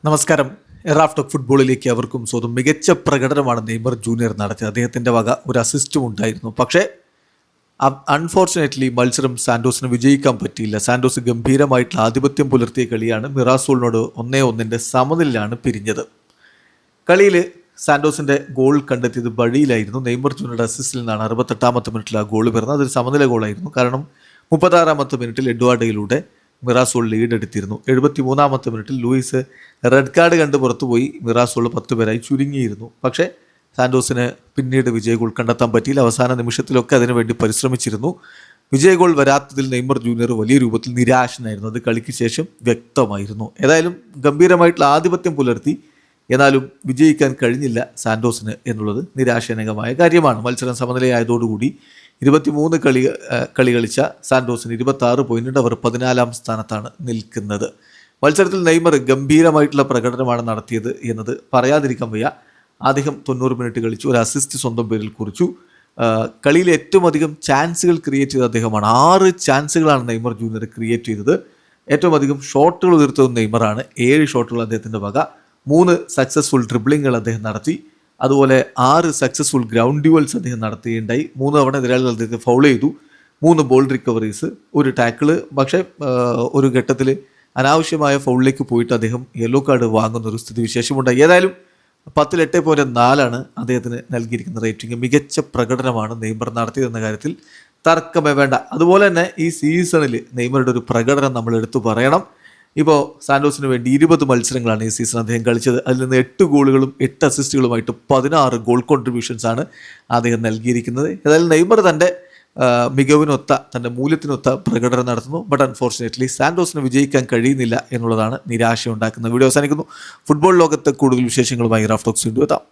നമസ്കാരം. റാഫ് ഫുട്ബോളിലേക്ക് അവർക്കും സ്വന്തം മികച്ച പ്രകടനമാണ് നെയ്മർ ജൂനിയർ നടത്തിയത്. അദ്ദേഹത്തിൻ്റെ വക ഒരു അസിസ്റ്റും ഉണ്ടായിരുന്നു. പക്ഷേ അൺഫോർച്ചുനേറ്റ്ലി മത്സരം സാന്റോസിന് വിജയിക്കാൻ പറ്റിയില്ല. സാന്റോസ് ഗംഭീരമായിട്ടുള്ള ആധിപത്യം പുലർത്തിയ കളിയാണ്. മിറാസോളിനോട് 1-1 സമനിലാണ് പിരിഞ്ഞത്. കളിയിൽ സാന്റോസിൻ്റെ ഗോൾ കണ്ടെത്തിയത് ബഴിയിലായിരുന്നു. നെയ്മർ ജൂനിയറുടെ അസിസ്റ്റിൽ നിന്നാണ് 68-ാമത്തെ മിനിറ്റിൽ ആ ഗോൾ വരുന്നത്. അതൊരു സമനില ഗോളായിരുന്നു. കാരണം 36-ാമത്തെ മിനിറ്റിൽ എഡ്വാർഡയിലൂടെ മിറാസോൾ ലീഡ് എടുത്തിരുന്നു. 73-ാമത്തെ മിനിറ്റിൽ ലൂയിസ് റെഡ് കാർഡ് കണ്ട് പുറത്തുപോയി. മിറാസോൾ 10 പേരായി ചുരുങ്ങിയിരുന്നു. പക്ഷേ സാന്റോസിന് പിന്നീട് വിജയ ഗോൾ കണ്ടെത്താൻ പറ്റിയില്ല. അവസാന നിമിഷത്തിലൊക്കെ അതിനുവേണ്ടി പരിശ്രമിച്ചിരുന്നു. വിജയ ഗോൾ വരാത്തതിൽ നെയ്മർ ജൂനിയർ വലിയ രൂപത്തിൽ നിരാശനായിരുന്നു. അത് കളിക്ക് ശേഷം വ്യക്തമായിരുന്നു. ഏതായാലും ഗംഭീരമായിട്ടുള്ള ആധിപത്യം പുലർത്തി. എന്നാലും വിജയിക്കാൻ കഴിഞ്ഞില്ല സാന്റോസിന് എന്നുള്ളത് നിരാശാജനകമായ കാര്യമാണ്. മത്സരം സമനിലയായതോടുകൂടി 23 കളി കളിച്ച സാന്റോസിന് 26 പോയിന്റ്. അവർ 14-ാം സ്ഥാനത്താണ് നിൽക്കുന്നത്. മത്സരത്തിൽ നെയ്മർ ഗംഭീരമായിട്ടുള്ള പ്രകടനമാണ് നടത്തിയത് എന്നത് പറയാതിരിക്കാൻ വയ്യ. അദ്ദേഹം 90 മിനിറ്റ് കളിച്ചു, ഒരു അസിസ്റ്റ് സ്വന്തം പേരിൽ കുറിച്ചു. കളിയിൽ ഏറ്റവും അധികം ചാൻസുകൾ ക്രിയേറ്റ് ചെയ്ത അദ്ദേഹമാണ്. 6 ചാൻസുകളാണ് നെയ്മർ ജൂനിയർ ക്രിയേറ്റ് ചെയ്തത്. ഏറ്റവും അധികം ഷോട്ടുകൾ ഉതിർത്തത് നെയ്മറാണ്. 7 ഷോട്ടുകൾ അദ്ദേഹത്തിൻ്റെ വക. 3 സക്സസ്ഫുൾ ഡ്രിബ്ലിങ്ങുകൾ അദ്ദേഹം നടത്തി. അതുപോലെ 6 സക്സസ്ഫുൾ ഗ്രൗണ്ട് ഡ്യുവൽസ് അദ്ദേഹം നടത്തുകയുണ്ടായി. 3 തവണ എതിരാളികൾ അദ്ദേഹത്തെ ഫൗൾ ചെയ്തു. 3 ബോൾ റിക്കവറീസ്, ഒരു ടാക്കിള്. പക്ഷേ ഒരു ഘട്ടത്തിൽ അനാവശ്യമായ ഫൗളിലേക്ക് പോയിട്ട് അദ്ദേഹം യെല്ലോ കാർഡ് വാങ്ങുന്നൊരു സ്ഥിതിവിശേഷമുണ്ടായി. ഏതായാലും 10-ൽ 8.4 അദ്ദേഹത്തിന് നൽകിയിരിക്കുന്ന റേറ്റിംഗ്. മികച്ച പ്രകടനമാണ് നെയ്മർ നടത്തിയതെന്ന കാര്യത്തിൽ തർക്കമേ വേണ്ട. അതുപോലെ തന്നെ ഈ സീസണിൽ നെയ്മറുടെ ഒരു പ്രകടനം നമ്മൾ എടുത്തു പറയണം. ഇപ്പോൾ സാന്റോസിന് വേണ്ടി 20 മത്സരങ്ങളാണ് ഈ സീസൺ അദ്ദേഹം കളിച്ചത്. അതിൽ നിന്ന് 8 ഗോളുകളും 8 അസിസ്റ്റുകളുമായിട്ട് 16 ഗോൾ കോൺട്രിബ്യൂഷൻസാണ് അദ്ദേഹം നൽകിയിരിക്കുന്നത്. ഏതായാലും നെയ്മർ തൻ്റെ മികവിനൊത്ത, തൻ്റെ മൂല്യത്തിനൊത്ത പ്രകടനം നടത്തുന്നു. ബട്ട് അൺഫോർച്ചുനേറ്റ്ലി സാന്റോസിന് വിജയിക്കാൻ കഴിയുന്നില്ല എന്നുള്ളതാണ് നിരാശ ഉണ്ടാക്കുന്നത്. വീഡിയോ അവസാനിക്കുന്നു. ഫുട്ബോൾ ലോകത്ത് കൂടുതൽ വിശേഷങ്ങളുമായി റാഫ് ടോക്സ് വീണ്ടും എത്താം.